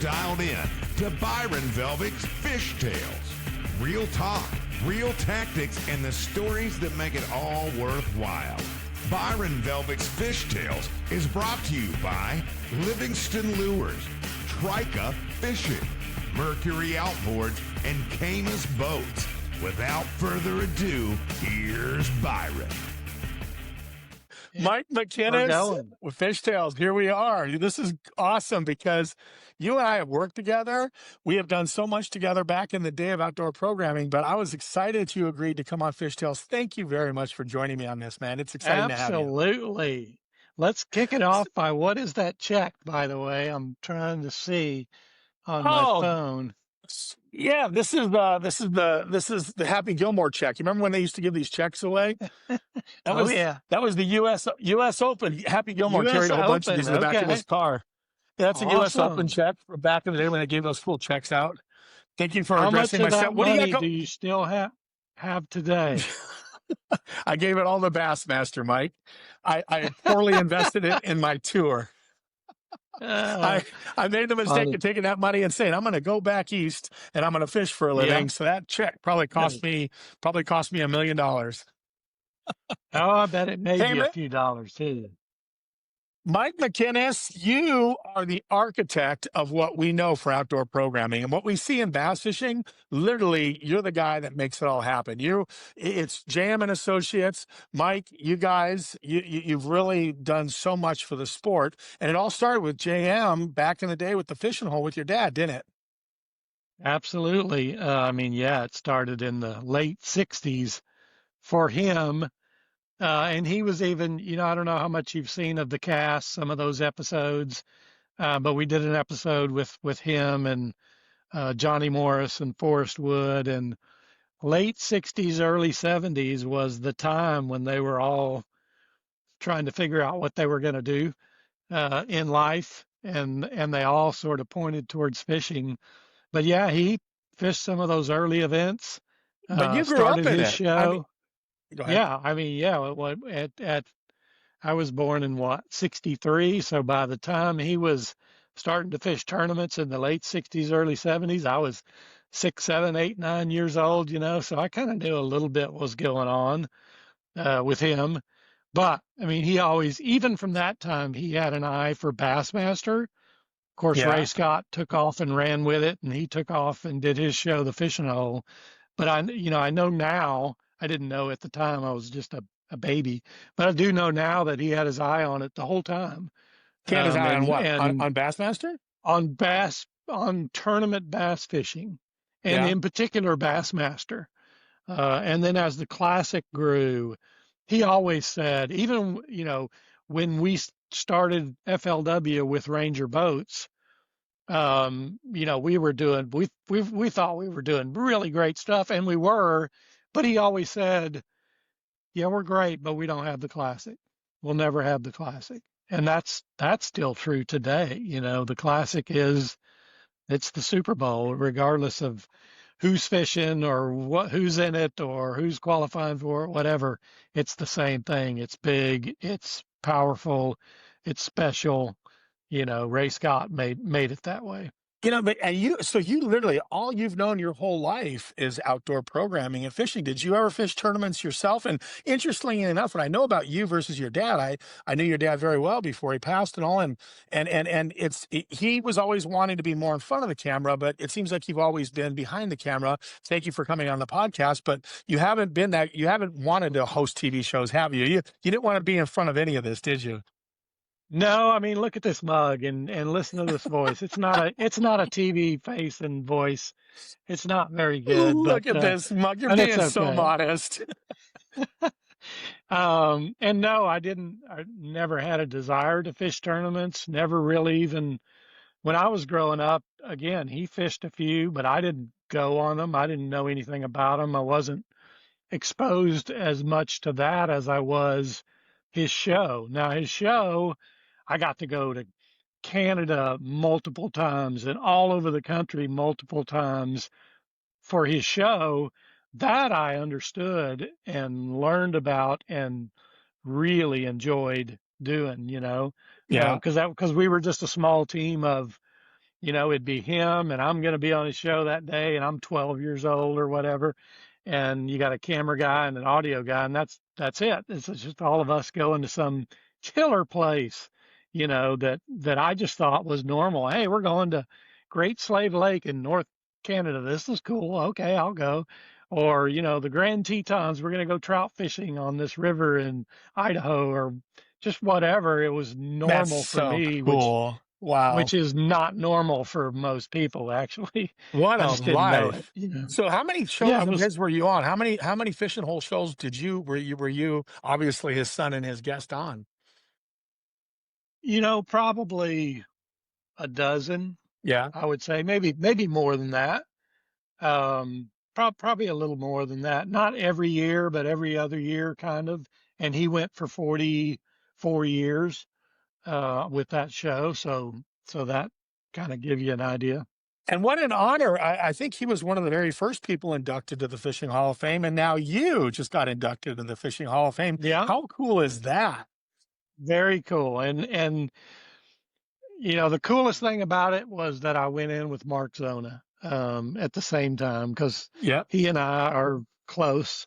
dialed in to Byron Velvick's Fish Tales. Real talk, real tactics, and the stories that make it all worthwhile. Byron Velvick's Fish Tales is brought to you by Livingston Lures, Trika Fishing, Mercury Outboards, and Camus Boats. Without further ado, here's Byron. Mike McKinnis with Fish Tales. Here we are. This is awesome because you and I have worked together. We have done so much together back in the day of outdoor programming, but I was excited that you agreed to come on Fish Tales. Thank you very much for joining me on this, man. It's exciting to have you. Absolutely. Let's kick it off by what is that check, by the way? I'm trying to see on my phone. Yeah, this is the Happy Gilmore check. You remember when they used to give these checks away? That was the U.S. Open. Happy Gilmore carried a whole bunch of these in the back of his car. Yeah, that's a U.S. Open check from back in the day when they gave those full checks out. Thank you for addressing my set. What do you still have today? I gave it all to Bassmaster, Mike. I poorly invested it in my tour. I made the mistake of taking that money and saying, I'm going to go back east and I'm going to fish for a living. Yeah. So that check probably cost me $1 million. Oh, I bet it made you a few dollars too. Mike McKinnis, you are the architect of what we know for outdoor programming and what we see in bass fishing. Literally, you're the guy that makes it all happen. It's JM and Associates. Mike, you guys, you've really done so much for the sport. And it all started with JM back in the day with the fishing hole with your dad, didn't it? Absolutely. It started in the late 60s for him. And he was even, I don't know how much you've seen of the cast, some of those episodes, but we did an episode with him and Johnny Morris and Forrest Wood, and late 60s, early 70s was the time when they were all trying to figure out what they were going to do in life, and they all sort of pointed towards fishing. But yeah, he fished some of those early events. But you grew up in his it. show. I was born in 63. So by the time he was starting to fish tournaments in the late 60s, early 70s, I was 6, 7, 8, 9 years old, so I kind of knew a little bit what was going on with him. But he always, even from that time, he had an eye for Bassmaster. Of course, Ray Scott took off and ran with it, and he took off and did his show, The Fishing Hole. But I know now, I didn't know at the time, I was just a baby, but I do know now that he had his eye on it the whole time. He had his eye on what? On Bassmaster? On tournament bass fishing, and in particular Bassmaster. And then as the classic grew, he always said, even, when we started FLW with Ranger boats, we thought we were doing really great stuff, and we were. But he always said, yeah, we're great, but we don't have the classic. We'll never have the classic. And that's still true today. The classic it's the Super Bowl, regardless of who's fishing or who's in it or who's qualifying for it, whatever. It's the same thing. It's big, it's powerful, it's special. Ray Scott made it that way. So you literally, all you've known your whole life is outdoor programming and fishing. Did you ever fish tournaments yourself? And interestingly enough, what I know about you versus your dad, I knew your dad very well before he passed and all. And he was always wanting to be more in front of the camera, but it seems like you've always been behind the camera. Thank you for coming on the podcast, but you haven't wanted to host TV shows, have you? You didn't want to be in front of any of this, did you? No, look at this mug and listen to this voice. It's not a TV face and voice. It's not very good. Look at this mug. You're being so modest. And no, I never had a desire to fish tournaments. Never really even, when I was growing up, again, he fished a few, but I didn't go on them. I didn't know anything about them. I wasn't exposed as much to that as I was his show. Now, his show, I got to go to Canada multiple times and all over the country multiple times for his show. That I understood and learned about and really enjoyed doing, because we were just a small team of it'd be him, and I'm going to be on his show that day, and I'm 12 years old or whatever. And you got a camera guy and an audio guy, and that's it. It's just all of us going to some killer place, that I just thought was normal. Hey, we're going to Great Slave Lake in North Canada. This is cool. Okay, I'll go. Or, the Grand Tetons, we're going to go trout fishing on this river in Idaho, or just whatever. It was That's normal for so me, which cool. Wow. which is not normal for most people, actually. What I a just didn't know it. life. So how many Yeah, shows it of was, his were you on? How many fishing hole shows were you obviously his son and his guest on? probably a dozen, Yeah. I would say, maybe more than that. Probably a little more than that. Not every year, but every other year, kind of. And he went for 44 years with that show, so that kind of give you an idea. And what an honor. I think he was one of the very first people inducted to the Fishing Hall of Fame. And now you just got inducted to the Fishing Hall of Fame. Yeah, How cool is that? very cool. And the coolest thing about it was that I went in with Mark Zona at the same time, because Yep. he and I are close,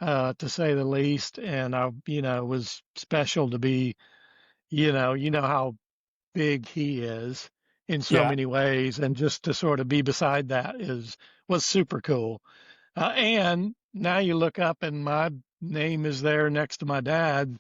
to say the least. And it was special to be, how big he is in so Yeah. many ways, and just to sort of be beside that was super cool. And now you look up and my name is there next to my dad.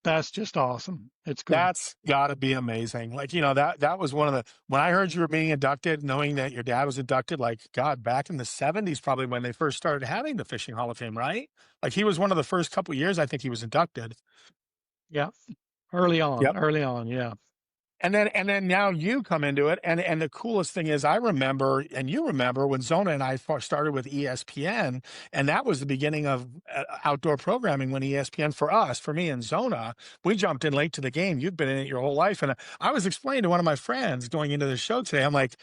That's just awesome. It's cool. That's got to be amazing. Like, that was one of when I heard you were being inducted, knowing that your dad was inducted, like, God, back in the 70s, probably when they first started having the Fishing Hall of Fame, right? Like, he was one of the first couple years, I think he was inducted. Yeah. Early on, Yep. early on. Yeah. And then now you come into it, and the coolest thing is I remember, and you remember when Zona and I started with ESPN, and that was the beginning of outdoor programming. When ESPN, for me and Zona, we jumped in late to the game. You've been in it your whole life, and I was explaining to one of my friends going into the show today. I'm like,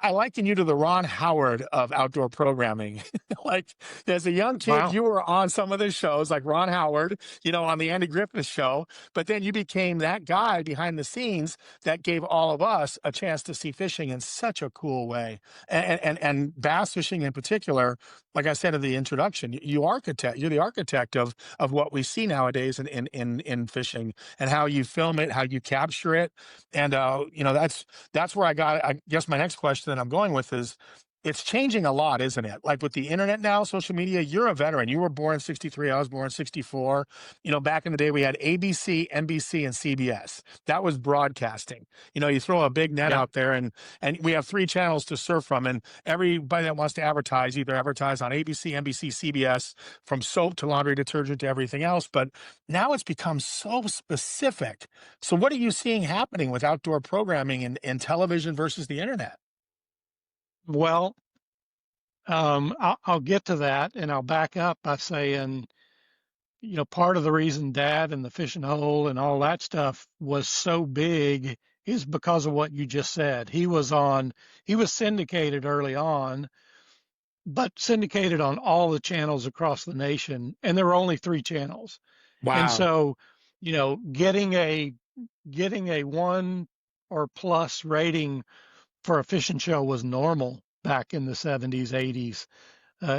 I liken you to the Ron Howard of outdoor programming. Like, as a young kid, Wow. you were on some of the shows like Ron Howard, on the Andy Griffith show, but then you became that guy behind the scenes that gave all of us a chance to see fishing in such a cool way. And bass fishing in particular, like I said in the introduction, you're the architect of what we see nowadays in fishing, and how you film it, how you capture it. And that's where I guess my next question that I'm going with is, it's changing a lot, isn't it? Like with the internet now, social media, you're a veteran. You were born in 63. I was born in 64. Back in the day, we had ABC, NBC, and CBS. That was broadcasting. You throw a big net Yeah. out there, and we have 3 channels to surf from. And everybody that wants to advertise, either advertise on ABC, NBC, CBS, from soap to laundry detergent to everything else. But now it's become so specific. So what are you seeing happening with outdoor programming in television versus the internet? Well, I'll get to that, and I'll back up by saying, part of the reason Dad and the fishing hole and all that stuff was so big is because of what you just said. He was syndicated early on, but syndicated on all the channels across the nation, and there were only 3 channels. And Wow. so, getting a 1 or plus rating for a fishing show was normal back in the 70s, 80s,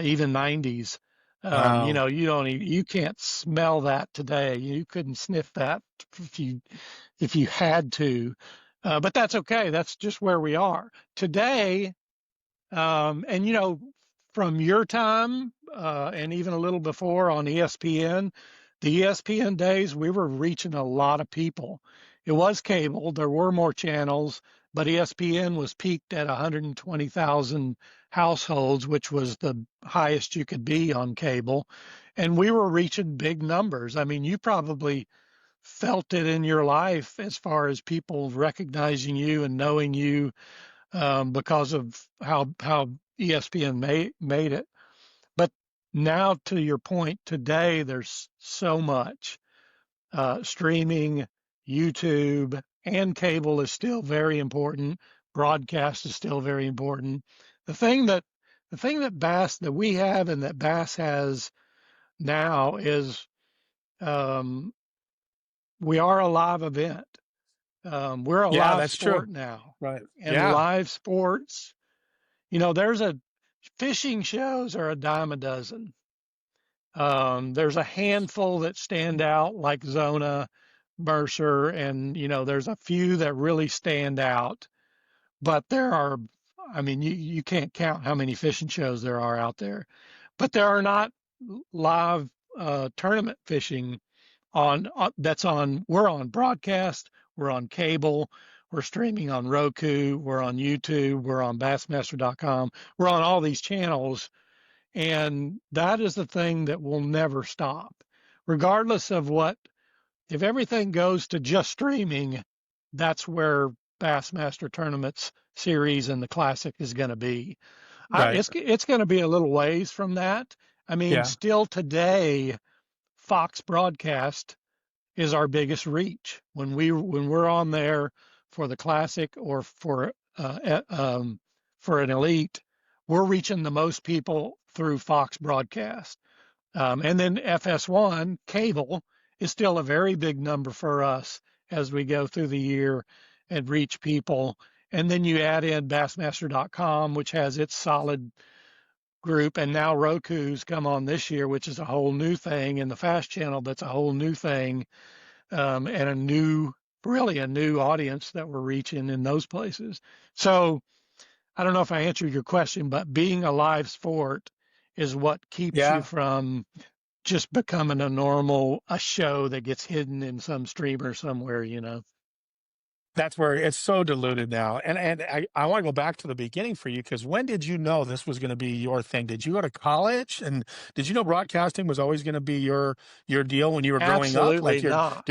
even 90s. Wow. You can't smell that today. You couldn't sniff that if you had to. But that's okay. That's just where we are today. And from your time, and even a little before on ESPN, the ESPN days, we were reaching a lot of people. It was cable. There were more channels, but ESPN was peaked at 120,000 households, which was the highest you could be on cable. And we were reaching big numbers. I mean, you probably felt it in your life as far as people recognizing you and knowing you, because of how ESPN made it. But now, to your point, today there's so much streaming, YouTube, and cable is still very important. Broadcast is still very important. The thing that Bass that we have and that Bass has now is, we are a live event. We're a Yeah, live that's true. sport now, Right. and Yeah. live sports, fishing shows are a dime a dozen. There's a handful that stand out like Zona, Mercer, and there's a few that really stand out. But I mean, you can't count how many fishing shows there are out there. But there are not live tournament fishing we're on broadcast, we're on cable, we're streaming on Roku, we're on YouTube, we're on Bassmaster.com, we're on all these channels, and that is the thing that will never stop. Regardless of if everything goes to just streaming, that's where Bassmaster Tournaments series and the Classic is going to be. Right. It's going to be a little ways from that. I mean, Yeah. still today, Fox broadcast is our biggest reach. When we're on there for the Classic or for an Elite, we're reaching the most people through Fox broadcast. And then FS1 cable is still a very big number for us as we go through the year and reach people. And then you add in Bassmaster.com, which has its solid group, and now Roku's come on this year, which is a whole new thing, and the Fast Channel, that's a whole new thing, and really a new audience that we're reaching in those places. So I don't know if I answered your question, but being a live sport is what keeps you Yeah. from just becoming a show that gets hidden in some streamer somewhere. That's where it's so diluted now. And I want to go back to the beginning for you, because when did you know this was going to be your thing? Did you go to college, and did you know broadcasting was always going to be your deal when you were growing up? Absolutely Like not.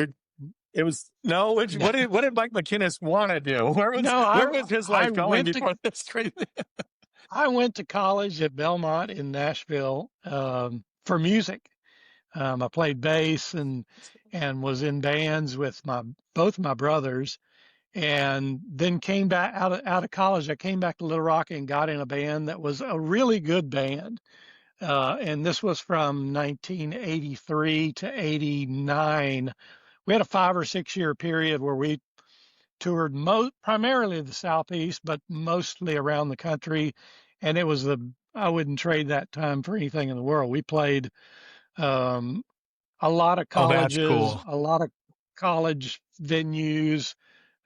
it was no. What did Mike McKinnis want to do? No, Where was his I life going went to before this crazy? I went to college at Belmont in Nashville for music. I played bass and was in bands with both my brothers, and then came back out of college. I came back to Little Rock and got in a band that was a really good band. And this was from 1983 to 89. We had a 5 or 6 year period where we toured primarily the Southeast, but mostly around the country. And I wouldn't trade that time for anything in the world. We played um, a lot of Oh, that's colleges, cool. a lot of college venues.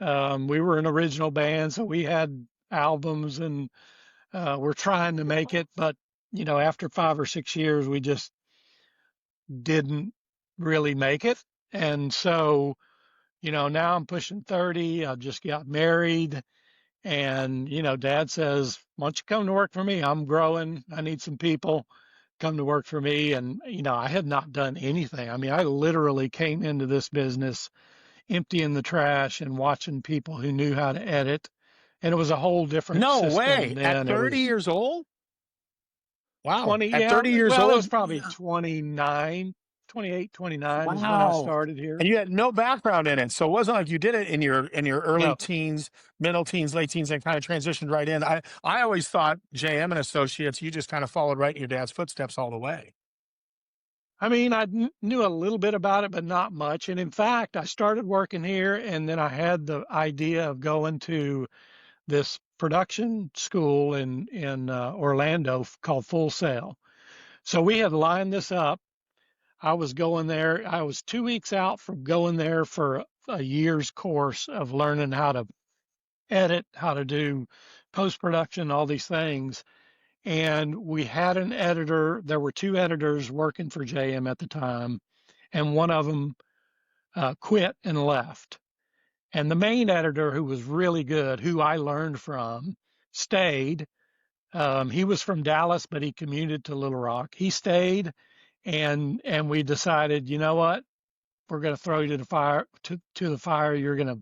We were an original band, so we had albums, and we're trying to make it. But, after 5 or 6 years, we just didn't really make it. And so, now I'm pushing 30. I just got married. And, Dad says, why don't you come to work for me? I'm growing. I need some people come to work for me. And, I had not done anything. I mean, I literally came into this business emptying the trash and watching people who knew how to edit. And it was a whole different No system way. At then. It 30 was years old? Wow. 20, At yeah. 30 years Well, it was old? probably 29, 28, 29 is when I Wow. started here. And you had no background in it. So it wasn't like you did it in your early No, teens, middle teens, late teens, and kind of transitioned right in. I always thought JM and Associates, you just kind of followed right in your dad's footsteps all the way. I mean, knew a little bit about it, but not much. And in fact, I started working here, and then I had the idea of going to this production school in Orlando called Full Sail. So we had lined this up. I was going there. I was 2 weeks out from going there for a year's course of learning how to edit, how to do post production, all these things. And we had an editor. There were two editors working for JM at the time, and one of them quit and left. And the main editor, who was really good, who I learned from, stayed. He was from Dallas, but he commuted to Little Rock. He stayed, and we decided, you know what? We're going to throw you to the fire. To the fire. You're gonna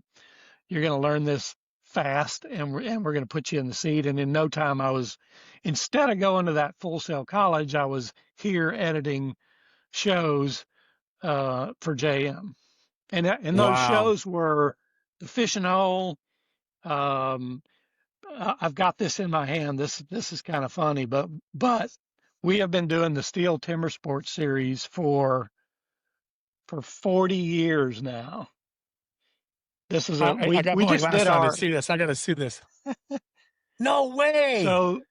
learn this fast, and we're going to put you in the seat. And in no time, instead of going to that Full Sail college, I was here editing shows for JM. And those Wow. shows were the Fishing Hole. Um, I've got this in my hand. This is kind of funny, but we have been doing the Steel Timber Sports series for 40 years now. This is I got we going just last did time to our, see this. I got to see this. No way. so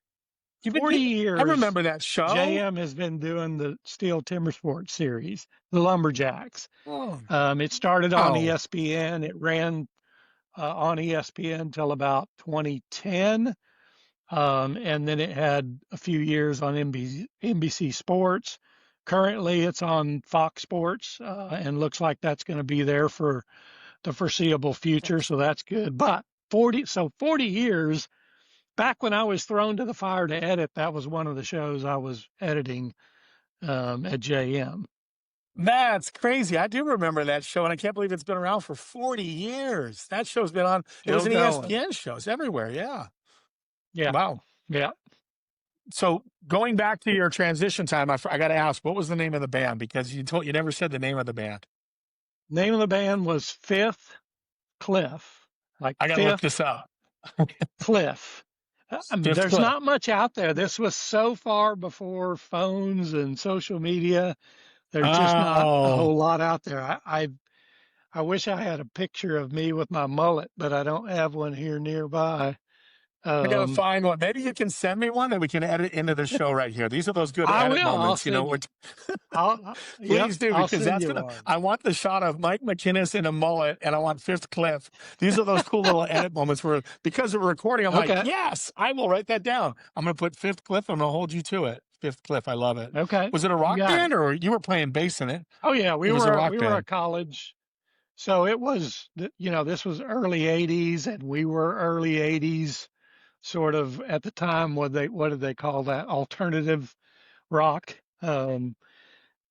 You've been 40 doing, I years, remember that show. JM has been doing the Steel Timber Sports series, the Lumberjacks. Oh, It started on oh. ESPN. It ran on ESPN till about 2010. And then it had a few years on NBC Sports. Currently, it's on Fox Sports, and looks like that's going to be there for the foreseeable future. So that's good. But 40 years back when I was thrown to the fire to edit, that was one of the shows I was editing at JM. That's crazy. I do remember that show, and I can't believe it's been around for 40 years. That show's been on, it was Still an going. ESPN shows everywhere. Yeah. Yeah. Wow. Yeah. So going back to your transition time, I got to ask, what was the name of the band? Because you never said the name of the band. Name of the band was Fifth Cliff, like I got to look Fifth this up. Cliff. Fifth There's Cliff. not much out there. This was so far before phones and social media. There's just not a Oh, whole lot out there. I wish I had a picture of me with my mullet, but I don't have one here nearby. I got to Um, find one. Maybe you can send me one that we can edit into the show right here. These are those good I edit will. I'll moments, you know. send you. Yep, Please do, I'll because send that's you gonna. one. I want the shot of Mike McKinnis in a mullet, and I want Fifth Cliff. These are those cool little edit moments where, because of recording, I'm like, Okay. yes, I will write that down. I'm gonna put Fifth Cliff. I'm gonna hold you to it. Fifth Cliff. I love it. Okay. Was it a You rock got band, it. or you were playing bass in it? Oh yeah, It was a rock we were band. at college. So it was, this was early 80s, and we were early 80s sort of at the time. What did they call that? Alternative rock.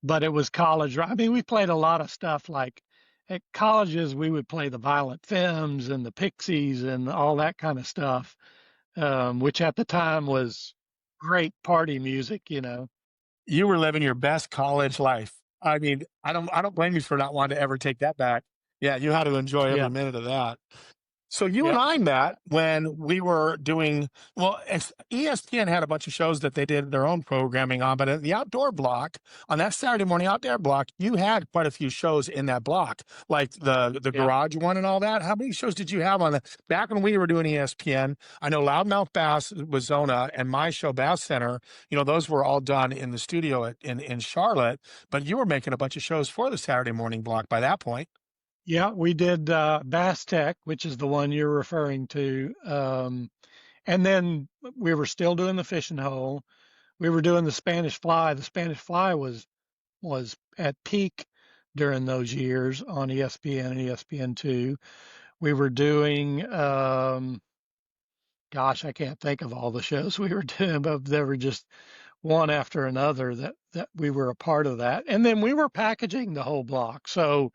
But it was college rock. I mean, we played a lot of stuff like at colleges. We would play the Violent Femmes and the Pixies and all that kind of stuff, which at the time was great party music. You were living your best college life. I mean, I don't blame you for not wanting to ever take that back. Yeah, you had to enjoy every Yeah, minute of that. So you and yeah, I met when we were doing, well, ESPN had a bunch of shows that they did their own programming on, but at the outdoor block, on that Saturday morning outdoor block, you had quite a few shows in that block, like the yeah. garage one and all that. How many shows did you have on that? Back when we were doing ESPN, I know Loudmouth Bass was Zona, and my show Bass Center, those were all done in the studio in Charlotte, but you were making a bunch of shows for the Saturday morning block by that point. Yeah, we did Bass Tech, which is the one you're referring to. And then we were still doing the fishing hole. We were doing the Spanish Fly. The Spanish Fly was at peak during those years on ESPN and ESPN2. We were doing, gosh, I can't think of all the shows we were doing, but there were just one after another that we were a part of that. And then we were packaging the whole block. So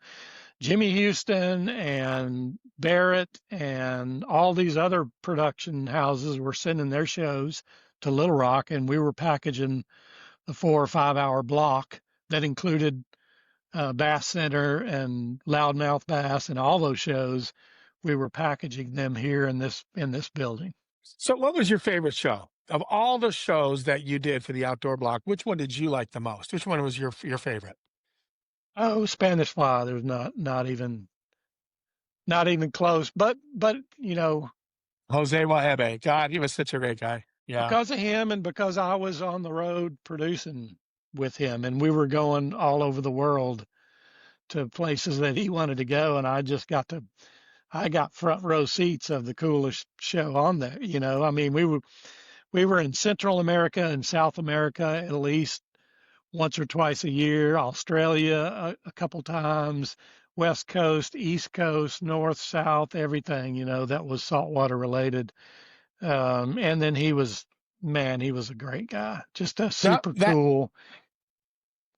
Jimmy Houston and Barrett and all these other production houses were sending their shows to Little Rock, and we were packaging the 4 or 5 hour block that included Bass Center and Loudmouth Bass and all those shows. We were packaging them here in this building. So what was your favorite show? Of all the shows that you did for the outdoor block, which one did you like the most? Which one was your favorite? Oh, Spanish Fly. There's not even close. But Jose Wahebe. God, he was such a great guy. Yeah. because of him and because I was on the road producing with him, and we were going all over the world to places that he wanted to go, and I got front row seats of the coolest show on there. I mean, we were in Central America and South America at least once or twice a year, Australia a couple times, West Coast, East Coast, North, South, everything, that was saltwater related. And then he was a great guy, just a That super that cool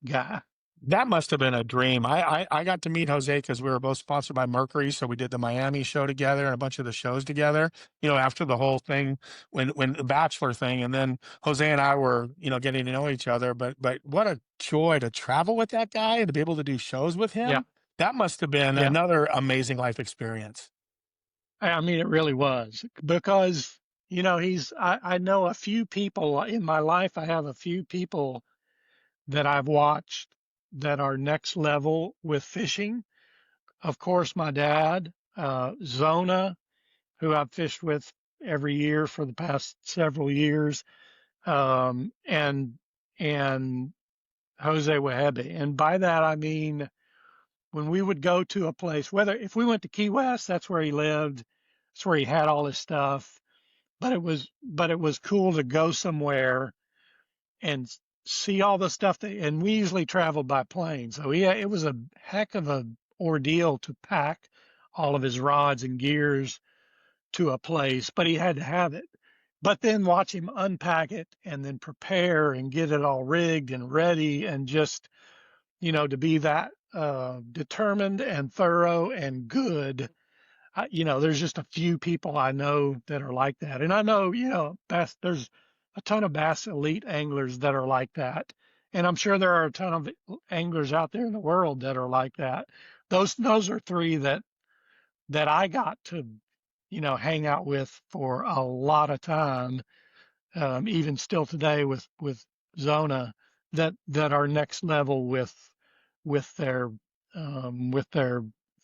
guy. that must have been a dream. I got to meet Jose because we were both sponsored by Mercury, so we did the Miami show together and a bunch of the shows together. After the whole thing, when the Bachelor thing, and then Jose and I were getting to know each other. But what a joy to travel with that guy and to be able to do shows with Yeah, him. That must have been yeah. another amazing life experience. I mean, it really was because, I know a few people in my life. I have a few people that I've watched that are next level with fishing. Of course, my dad, Zona, who I've fished with every year for the past several years, and Jose Wehebe. And by that I mean when we would go to a place, whether if we went to Key West, that's where he lived, that's where he had all his stuff. But it was cool to go somewhere and see all the stuff and we usually traveled by plane. So it was a heck of a ordeal to pack all of his rods and gears to a place, but he had to have it. But then watch him unpack it and then prepare and get it all rigged and ready, and just, to be that determined and thorough and good. There's just a few people I know that are like that. And I know, there's a ton of bass elite anglers that are like that. And I'm sure there are a ton of anglers out there in the world that are like that. Those are three that I got to, hang out with for a lot of time, even still today with Zona, that are next level with their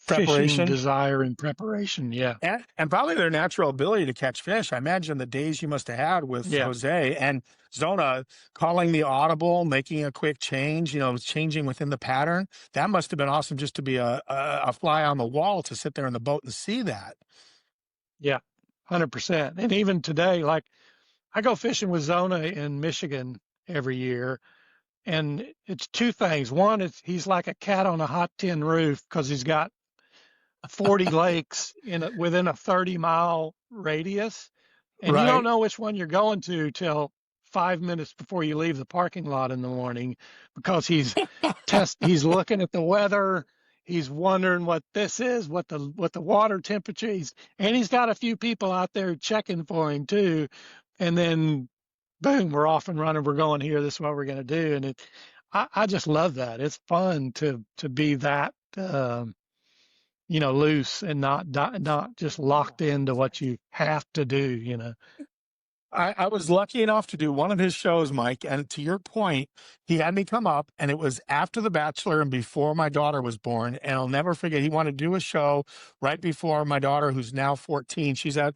fishing Preparation. desire and preparation. Yeah. And probably their natural ability to catch fish. I imagine the days you must have had with Yeah. Jose and Zona calling the audible, making a quick change, changing within the pattern. That must have been awesome just to be a fly on the wall, to sit there in the boat and see that. Yeah. 100%. And even today, like I go fishing with Zona in Michigan every year, and it's two things. One is he's like a cat on a hot tin roof because he's got 40 lakes within a 30-mile radius, and you don't know which one you're going to till 5 minutes before you leave the parking lot in the morning, because he's looking at the weather, he's wondering what this is, what the water temperature is, and he's got a few people out there checking for him too, and then boom, we're off and running, we're going here, this is what we're going to do. And I just love that. It's fun to be that loose and not just locked into what you have to do. I was lucky enough to do one of his shows, Mike, and to your point, he had me come up, and it was after The Bachelor and before my daughter was born. And I'll never forget, he wanted to do a show right before my daughter, who's now 14. She's at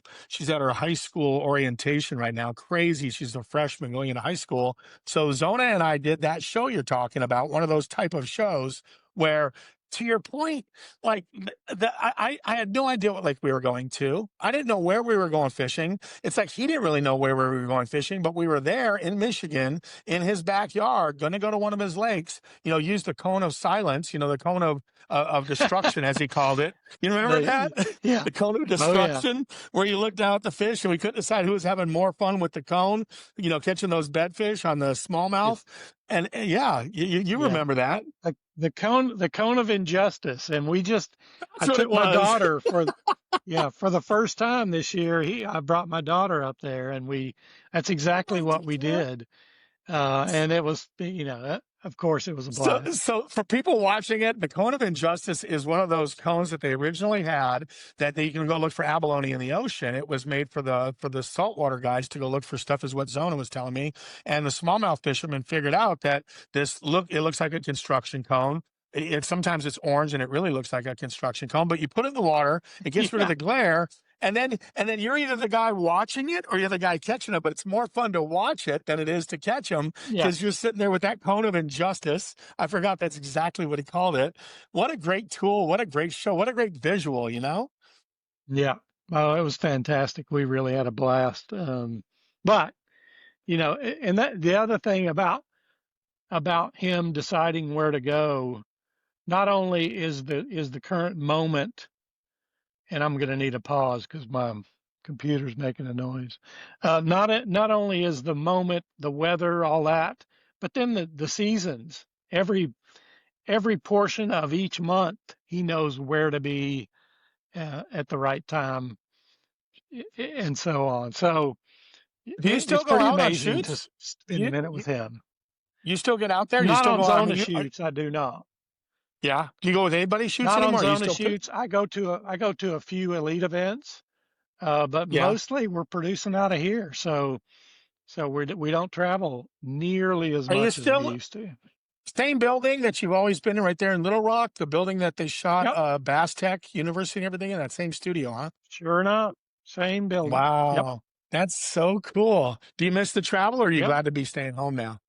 her high school orientation right now. Crazy. She's a freshman going into high school. So Zona and I did that show you're talking about, one of those type of shows where, to your point, like I had no idea what lake we were going to. I didn't know where we were going fishing. It's like he didn't really know where we were going fishing, but we were there in Michigan in his backyard, going to go to one of his lakes, use the cone of silence, the cone of destruction, as he called it. You remember that? Yeah. The cone of destruction, where you looked down at the fish and we couldn't decide who was having more fun with the cone, catching those bedfish on the smallmouth. And yeah, you remember that. The cone of injustice. And I what took it my was. daughter for the first time this year. I brought my daughter up there, and that's exactly what we did. And it was, of course, it was a blast. So for people watching it, the cone of injustice is one of those cones that they originally had that you can go look for abalone in the ocean. It was made for the saltwater guys to go look for stuff, is what Zona was telling me. And the smallmouth fishermen figured out that it looks like a construction cone. Sometimes it's orange and it really looks like a construction cone, but you put it in the water, it gets rid of the glare. And then you're either the guy watching it or you're the guy catching it, but it's more fun to watch it than it is to catch them, because you're sitting there with that cone of injustice. I forgot that's exactly what he called it. What a great tool. What a great show. What a great visual, Yeah. Oh, it was fantastic. We really had a blast. But, and that the other thing about him deciding where to go, not only is the current moment, and I'm going to need a pause because my computer's making a noise. Not only is the moment, the weather, all that, but then the seasons. Every portion of each month, he knows where to be at the right time, and so on. So do you still it's go pretty out on amazing to shoots? spend a minute with him. You still get out there? You Not still on go Zona on shoots. I do not. Yeah. Do you go with anybody's shoots Not anymore? on Zona shoots. I go to a few elite events, but mostly we're producing out of here. So we don't travel nearly as much as we used to. Same building that you've always been in right there in Little Rock, the building that they shot Yep. Bass Tech University and everything in, that same studio, huh? Sure enough. Same building. Yep. Wow. That's so cool. Do you miss the travel or are you Yep. glad to be staying home now?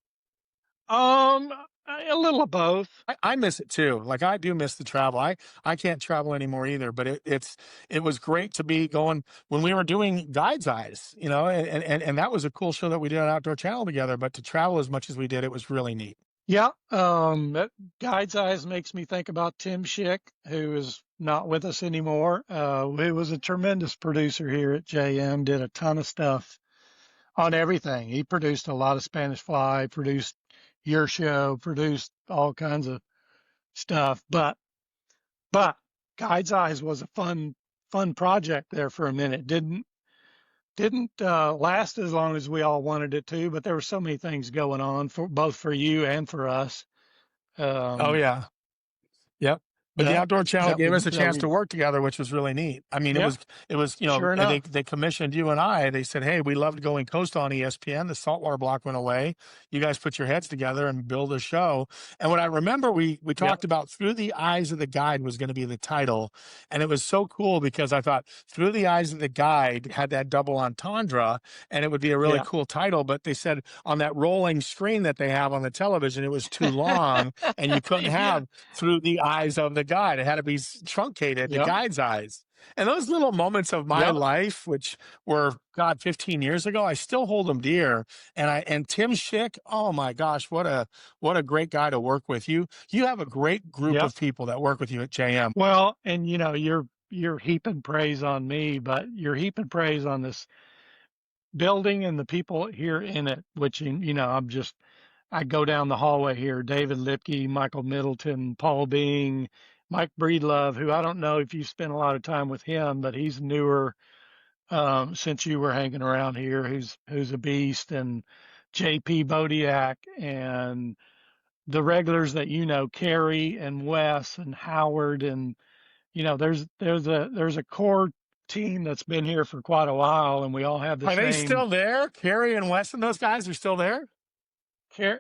A little of both. I miss it too. Like I do miss the travel. I can't travel anymore either, but it was great to be going when we were doing Guide's Eyes, you know, and that was a cool show that we did on Outdoor Channel together, but to travel as much as we did, it was really neat. Yeah. That Guide's Eyes makes me think about Tim Schick, who is not with us anymore. Who was a tremendous producer here at JM, did a ton of stuff on everything. He produced a lot of Spanish Fly, produced your show, produced all kinds of stuff. But Guide's Eyes was a fun project there for a minute. Didn't last as long as we all wanted it to, but there were so many things going on for both for you and for us. Oh Um, yeah. Yep. But the that Outdoor Channel that gave we us a that chance we to work together, which was really neat. I mean, yeah, it was, you know, sure and enough. they commissioned you and I. They said, "Hey, we loved going coastal on ESPN. The saltwater block went away. You guys put your heads together and build a show." And what I remember, we Yep. talked about Through the Eyes of the Guide was going to be the title, and it was so cool because I thought Through the Eyes of the Guide had that double entendre, and it would be a really Yeah. cool title. But they said on that rolling screen that they have on the television, it was too long, and you couldn't Yeah. have Through the Eyes of the Guide. It had to be truncated, the Yep. Guide's eyes. And those little moments of my Yep. life, which were God 15 years ago, I still hold them dear. And Tim Schick, oh my gosh, what a great guy to work with. You have a great group Yep. of people that work with you at JM. Well, and you know, you're heaping praise on me, but you're heaping praise on this building and the people here in it, which you know, I go down the hallway here, David Lipke, Michael Middleton, Paul Bing, Mike Breedlove, who I don't know if you spent a lot of time with him, but he's newer since you were hanging around here, who's a beast, and JP Bodiak and the regulars that you know, Kerry and Wes and Howard, and you know, there's a core team that's been here for quite a while, and we all have the Are they same. still there? Carrie and Wes and those guys are still there? Yeah,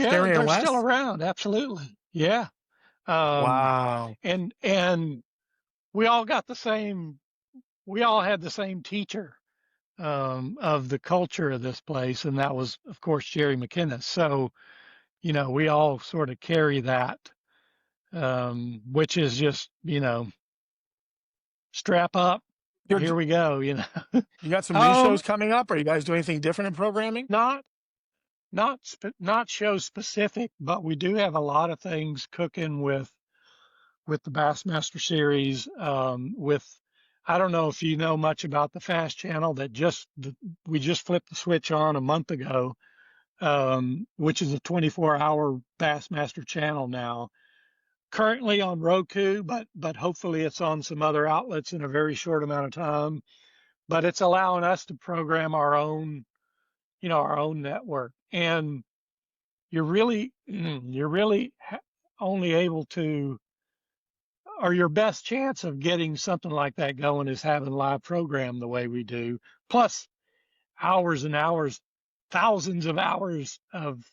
Carrie and they're still Wes? around. Absolutely. Yeah. Um, Wow. and we all got the same. We all had the same teacher of the culture of this place, and that was, of course, Jerry McKinnis. So, you know, we all sort of carry that, which is just, you know, strap up. You're, Here we go. You know, you got some new um, shows coming up? Are you guys doing anything different in programming? not show specific, but we do have a lot of things cooking with the Bassmaster series. With I don't know if you know much about the Fast Channel that we just flipped the switch on a month ago, which is a 24-hour Bassmaster channel now. Currently on Roku, but hopefully it's on some other outlets in a very short amount of time. But it's allowing us to program our own, you know, our own network, and you're really only able to, or your best chance of getting something like that going is having live program the way we do, plus hours and hours, thousands of hours of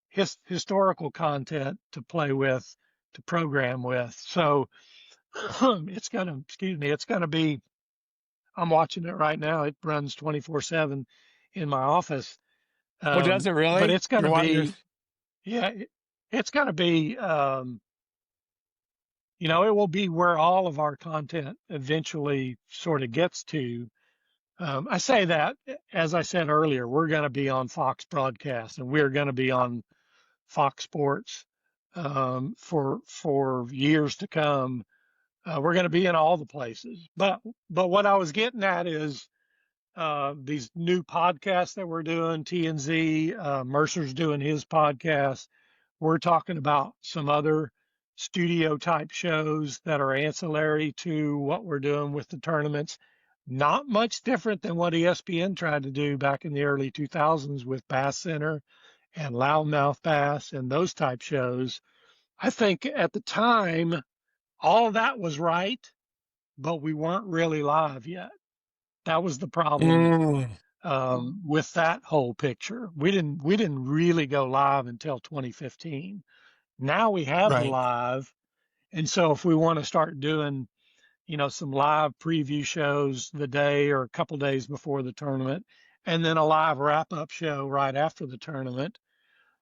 historical content to play with, to program with. So it's gonna be, I'm watching it right now. It runs 24/7 in my office. Oh, does it But really? it's gonna You're be, yeah, it's gonna be, you know, it will be where all of our content eventually sort of gets to. I say that, as I said earlier, we're going to be on Fox Broadcast and we're going to be on Fox Sports for years to come. We're going to be in all the places. But what I was getting at is these new podcasts that we're doing. TNZ, Mercer's doing his podcast. We're talking about some other studio type shows that are ancillary to what we're doing with the tournaments. Not much different than what ESPN tried to do back in the early 2000s with Bass Center and Loudmouth Bass and those type shows. I think at the time, all of that was right, but we weren't really live yet. That was the problem mm. with that whole picture. We didn't really go live until 2015. Now we have the Right. live. And so if we want to start doing, some live preview shows the day or a couple days before the tournament, and then a live wrap up show right after the tournament,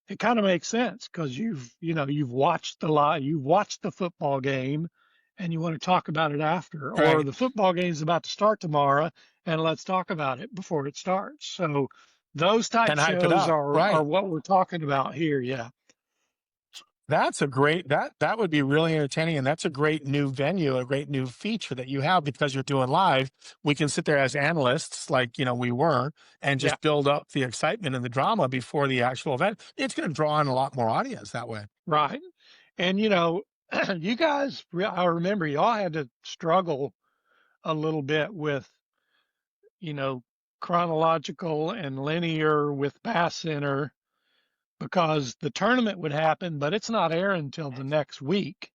it kind of makes sense because you've watched you've watched the football game and you want to talk about it after, or Right. the football game is about to start tomorrow and let's talk about it before it starts. So those type And hype it shows up. are Right. what we're talking about here. Yeah. That's a great that would be really entertaining, and that's a great new venue, a great new feature that you have because you're doing live. We can sit there as analysts, like we were, and Yeah. just build up the excitement and the drama before the actual event. It's going to draw in a lot more audience that way. Right. And you guys, I remember y'all had to struggle a little bit with, you know, chronological and linear with Bass Center because the tournament would happen, but it's not airing until the next week.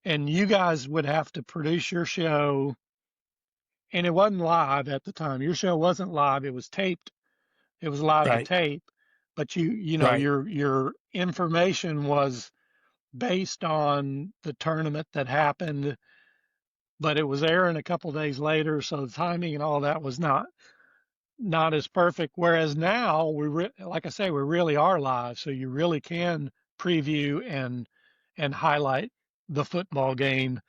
And you guys would have to produce your show, and it wasn't live at the time. Your show wasn't live, it was taped. It was live to Right. tape, but Right. your information was based on the tournament that happened, but it was airing a couple days later, so the timing and all that was not as perfect. Whereas now like I say, we really are live, so you really can preview and highlight the football game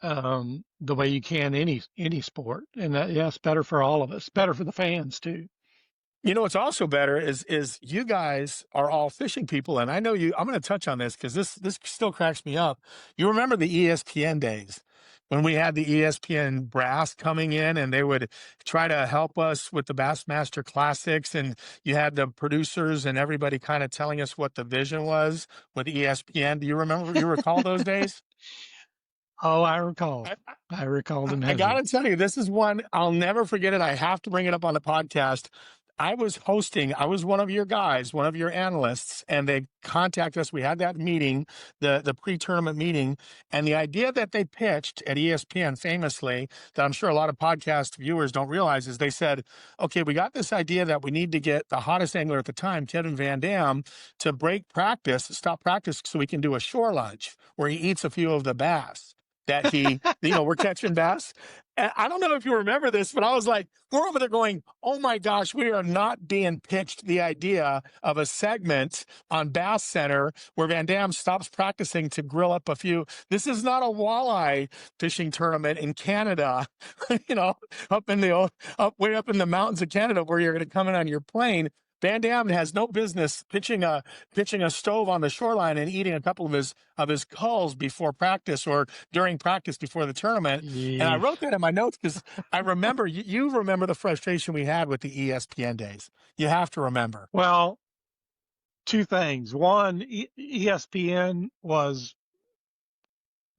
the way you can any sport, and that's better for all of us, better for the fans too. What's also better is you guys are all fishing people, and I know you. I'm going to touch on this because this still cracks me up. You remember the ESPN days when we had the ESPN brass coming in, and they would try to help us with the Bassmaster Classics, and you had the producers and everybody kind of telling us what the vision was with ESPN. Do you remember? You recall those days? Oh, I recall. I recall them I got heavily. to tell you, this is one I'll never forget it. I have to bring it up on the podcast. I was one of your guys, one of your analysts, and they contacted us. We had that meeting, the pre-tournament meeting, and the idea that they pitched at ESPN famously, that I'm sure a lot of podcast viewers don't realize, is they said, okay, we got this idea that we need to get the hottest angler at the time, Kevin Van Dam, to stop practice so we can do a shore lunch where he eats a few of the bass that we're catching bass. And I don't know if you remember this, but I was like, we're over there going, oh my gosh, we are not being pitched the idea of a segment on Bass Center where Van Dam stops practicing to grill up a few. This is not a walleye fishing tournament in Canada, way up in the mountains of Canada where you're going to come in on your plane. Van Dam has no business pitching a stove on the shoreline and eating a couple of his culls before practice or during practice before the tournament. And I Yeah. wrote that in my notes because I remember you remember the frustration we had with the ESPN days. You have to remember. Well, two things. One, ESPN was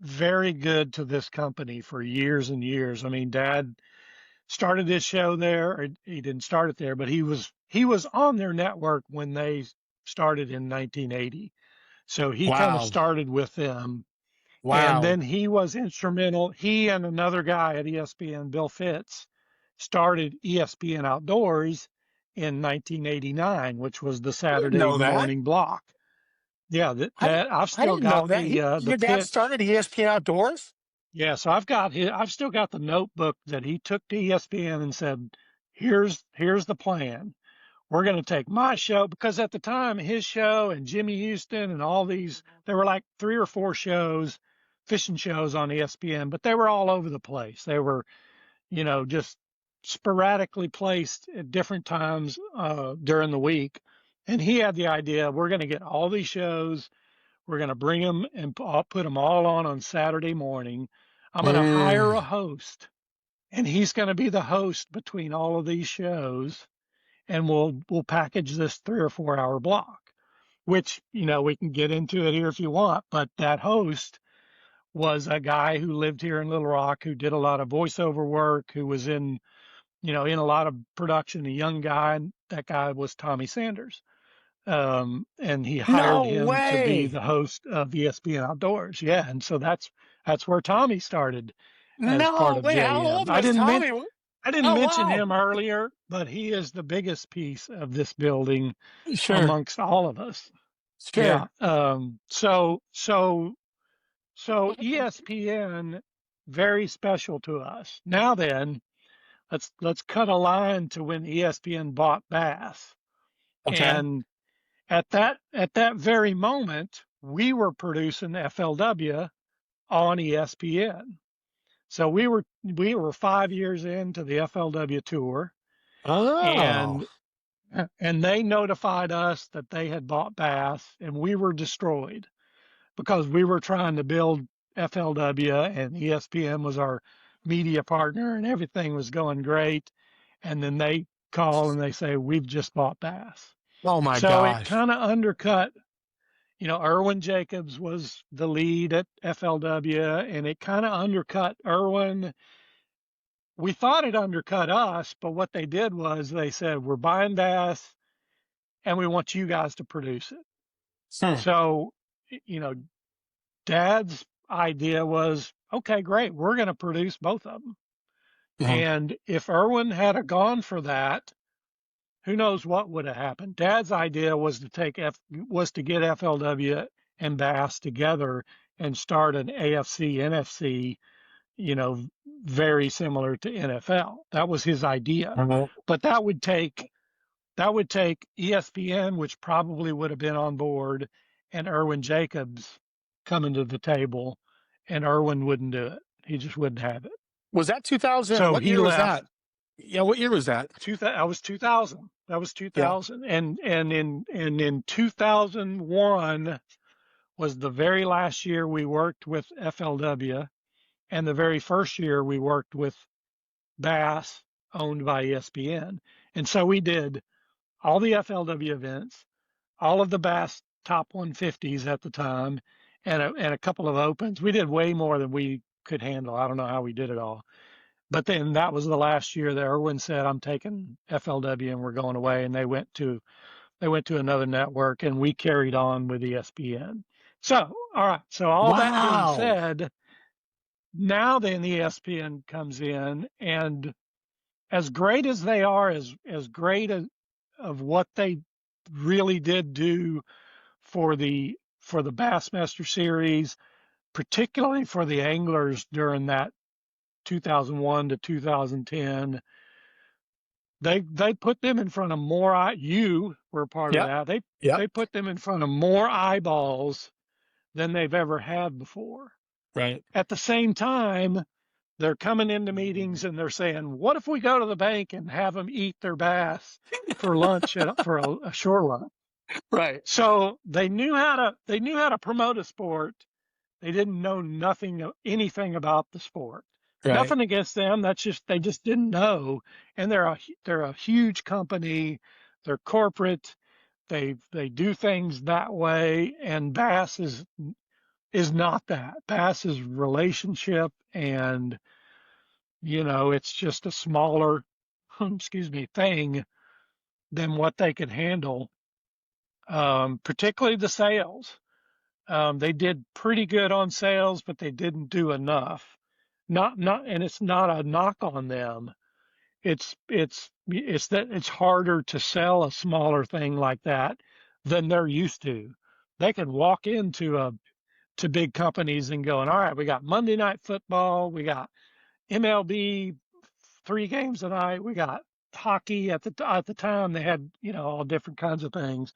very good to this company for years and years. I mean, Dad started this show there, or he didn't start it there, but he was on their network when they started in 1980. So he kind of Wow. started with them. And Wow. then he was instrumental. He and another guy at ESPN, Bill Fitz, started ESPN Outdoors in 1989, which was the I didn't Saturday know that. morning block. Yeah, that I've I still didn't know got that. the Your dad pitch. started ESPN Outdoors? Yeah, so I've still got the notebook that he took to ESPN and said, here's the plan. We're going to take my show, because at the time his show and Jimmy Houston and all these, there were like 3 or 4 shows, fishing shows on ESPN, but they were all over the place. They were, just sporadically placed at different times during the week. And he had the idea, we're going to get all these shows. We're going to bring them and I'll put them all on Saturday morning. I'm going to hire a host, and he's going to be the host between all of these shows, and we'll package this 3 or 4 hour block, which, we can get into it here if you want, but that host was a guy who lived here in Little Rock, who did a lot of voiceover work, who was in a lot of production, a young guy, and that guy was Tommy Sanders. And he hired No him to be way. the host of ESPN Outdoors. Yeah, and so that's where Tommy started as part No of way. How JM. old was Tommy? I didn't Oh, mention wow. him earlier, but he is the biggest piece of this building Sure. amongst all of us. Yeah. Sure. So ESPN, very special to us. Now then, let's cut a line to when ESPN bought Bass. Okay. And at that very moment, we were producing FLW on ESPN. So we were 5 years into the FLW tour, Oh, and they notified us that they had bought Bass, and we were destroyed because we were trying to build FLW, and ESPN was our media partner, and everything was going great. And then they call and they say, we've just bought Bass. oh my So it gosh. kind of undercut, Irwin Jacobs was the lead at FLW, and it kind of undercut Irwin. We thought it undercut us, but what they did was they said, we're buying Bass and we want you guys to produce it. Hmm. So, Dad's idea was, okay, great, we're going to produce both of them. Mhm. And if Irwin had a gone for that, who knows what would have happened. Dad's idea was to get FLW and Bass together and start an AFC NFC, very similar to NFL. That was his idea. Mhm. But that would take ESPN, which probably would have been on board, and Irwin Jacobs coming to the table, and Irwin wouldn't do it. He just wouldn't have it. Was that 2000? So What he year was left. that? Yeah, what year was that? That was 2000. That was Yeah. 2000. And in 2001 was the very last year we worked with FLW, and the very first year we worked with Bass, owned by ESPN. And so we did all the FLW events, all of the Bass top 150s at the time, and a couple of opens. We did way more than we could handle. I don't know how we did it all. But then that was the last year that Irwin said, I'm taking FLW and we're going away. And they went to another network, and we carried on with ESPN. So, all right. So all that being Wow. said, now then ESPN comes in, and as great as they are, as great of what they really did do for the Bassmaster series, particularly for the anglers during that 2001 to 2010, they put them in front of more. You were a part of Yep. that. They Yep. they put them in front of more eyeballs than they've ever had before. Right. At the same time, they're coming into meetings and they're saying, "What if we go to the bank and have them eat their bass for lunch for a shore lunch?" Right. So they knew how to promote a sport. They didn't know anything about the sport. Right. Nothing against them. They just didn't know. And they're a huge company. They're corporate. They do things that way. And Bass is not that. Bass is relationship, and it's just a smaller, excuse me, thing than what they could handle. Particularly the sales. They did pretty good on sales, but they didn't do enough. And it's not a knock on them. It's that it's harder to sell a smaller thing like that than they're used to. They can walk into to big companies and going, all right, we got Monday Night Football, we got MLB 3 games a night, we got hockey. At the time they had all different kinds of things.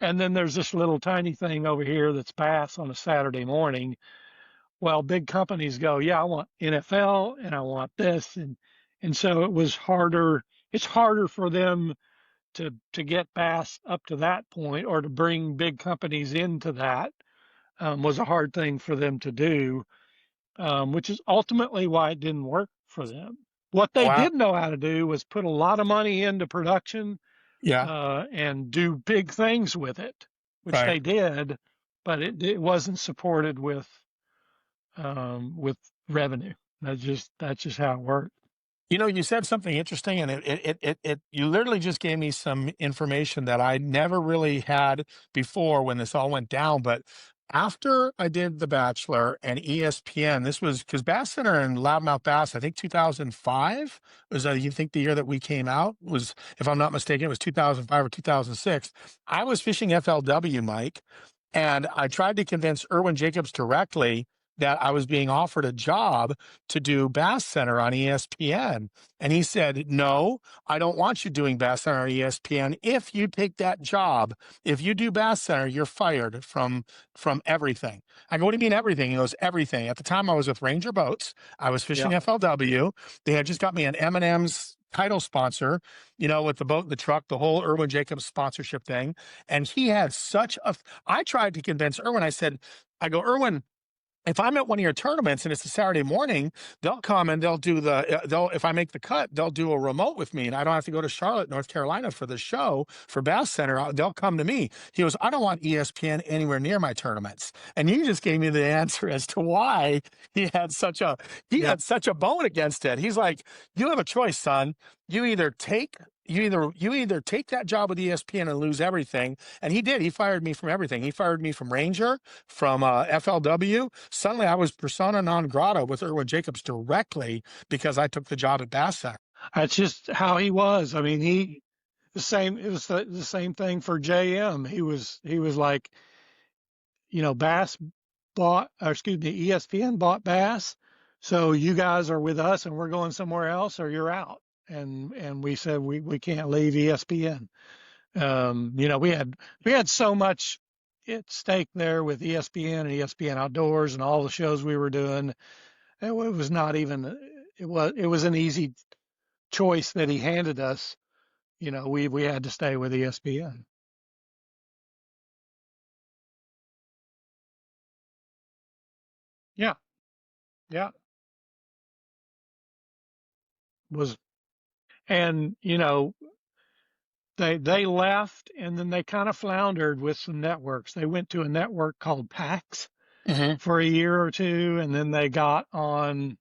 And then there's this little tiny thing over here that's Bass on a Saturday morning. Well, big companies go, yeah, I want NFL and I want this. And so it was harder. It's harder for them to get Bass up to that point, or to bring big companies into that, was a hard thing for them to do, which is ultimately why it didn't work for them. What they Wow. did know how to do was put a lot of money into production, Yeah. and do big things with it, which Right. they did, but it wasn't supported with revenue. That's just how it worked. You said something interesting, and you literally just gave me some information that I never really had before when this all went down. But After I did The Bachelor and ESPN, this was because Bass Center and Loudmouth Bass, I think 2005 was, you think the year that we came out was, if I'm not mistaken, it was 2005 or 2006. I was fishing FLW, Mike, and I tried to convince Erwin Jacobs directly that I was being offered a job to do Bass Center on ESPN. And he said, no, I don't want you doing Bass Center on ESPN. If you take that job, if you do Bass Center, you're fired from everything. I go, what do you mean everything? He goes, everything. At the time I was with Ranger Boats. I was fishing FLW. They had just got me an M&M's title sponsor, with the boat, the truck, the whole Erwin Jacobs sponsorship thing. And he had I tried to convince Erwin. I go, Erwin, if I'm at one of your tournaments and it's a Saturday morning, they'll come and they'll do if I make the cut, they'll do a remote with me and I don't have to go to Charlotte, North Carolina for the show for Bass Center. They'll come to me. He goes, I don't want ESPN anywhere near my tournaments. And you just gave me the answer as to why he had such a bone against it. He's like, you have a choice, son. You either take that job with ESPN and lose everything. And he did. He fired me from everything. He fired me from Ranger, from FLW. Suddenly I was persona non grata with Erwin Jacobs directly because I took the job at Bass Center. That's just how he was. I mean, it was the same thing for JM. He was like, ESPN bought Bass. So you guys are with us and we're going somewhere else or you're out. And we said we can't leave ESPN. We had so much at stake there with ESPN and ESPN Outdoors and all the shows we were doing. It was not even it was an easy choice that he handed us. We had to stay with ESPN. Yeah. And they left and then they kind of floundered with some networks. They went to a network called PAX for a year or two, and then they got on,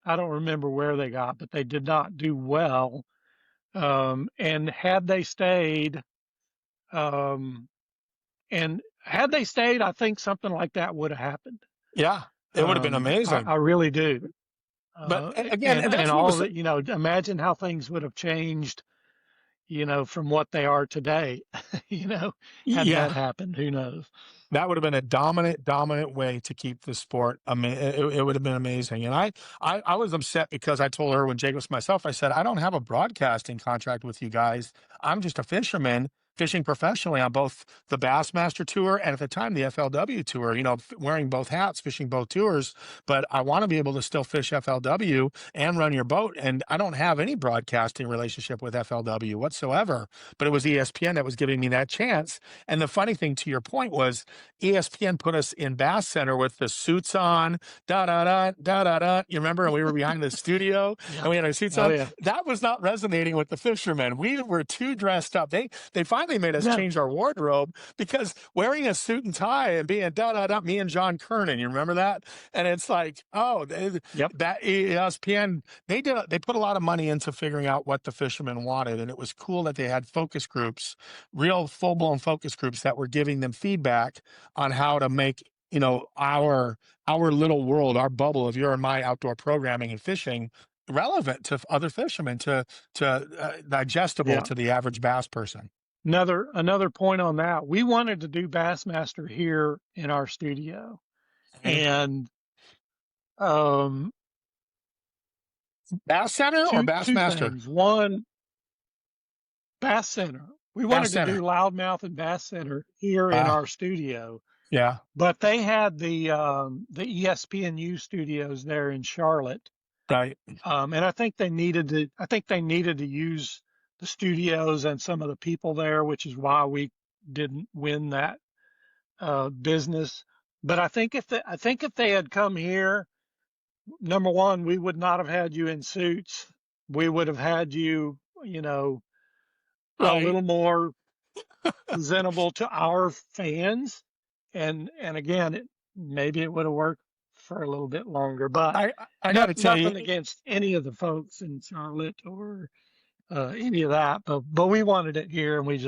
I don't remember where they got, but they did not do well. And had they stayed, I think something like that would have happened. Yeah, it would have been amazing. I really do. But again, and all that, imagine how things would have changed, from what they are today, had that happened, who knows? That would have been a dominant way to keep the sport. It would have been amazing. And I was upset because I told Erwin Jacobs myself, I said, I don't have a broadcasting contract with you guys. I'm just a fisherman fishing professionally on both the Bassmaster tour and at the time the FLW tour, wearing both hats, fishing both tours, but I want to be able to still fish FLW and run your boat. And I don't have any broadcasting relationship with FLW whatsoever, but it was ESPN that was giving me that chance. And the funny thing to your point was ESPN put us in Bass Center with the suits on, da-da-da. You remember? And we were behind the studio and we had our suits on. Yeah. That was not resonating with the fishermen. We were too dressed up. They finally made us change our wardrobe because wearing a suit and tie and being me and John Kernan, you remember that? And it's like, that ESPN, they put a lot of money into figuring out what the fishermen wanted. And it was cool that they had focus groups, real full-blown focus groups that were giving them feedback on how to make, our little world, our bubble of your and my outdoor programming and fishing relevant to other fishermen, to digestible to the average bass person. Another point on that, we wanted to do Bassmaster here in our studio, and Bass Center or Bassmaster? One, Bass Center. We wanted to do Loudmouth and Bass Center here in our studio. Yeah, but they had the ESPNU studios there in Charlotte, right? And I think they needed to use the studios and some of the people there, which is why we didn't win that business. But I think if they had come here, number one, we would not have had you in suits. We would have had you, a little more presentable to our fans. And again, maybe it would have worked for a little bit longer. But I got to tell you, nothing against any of the folks in Charlotte or any of that, but we wanted it here, and we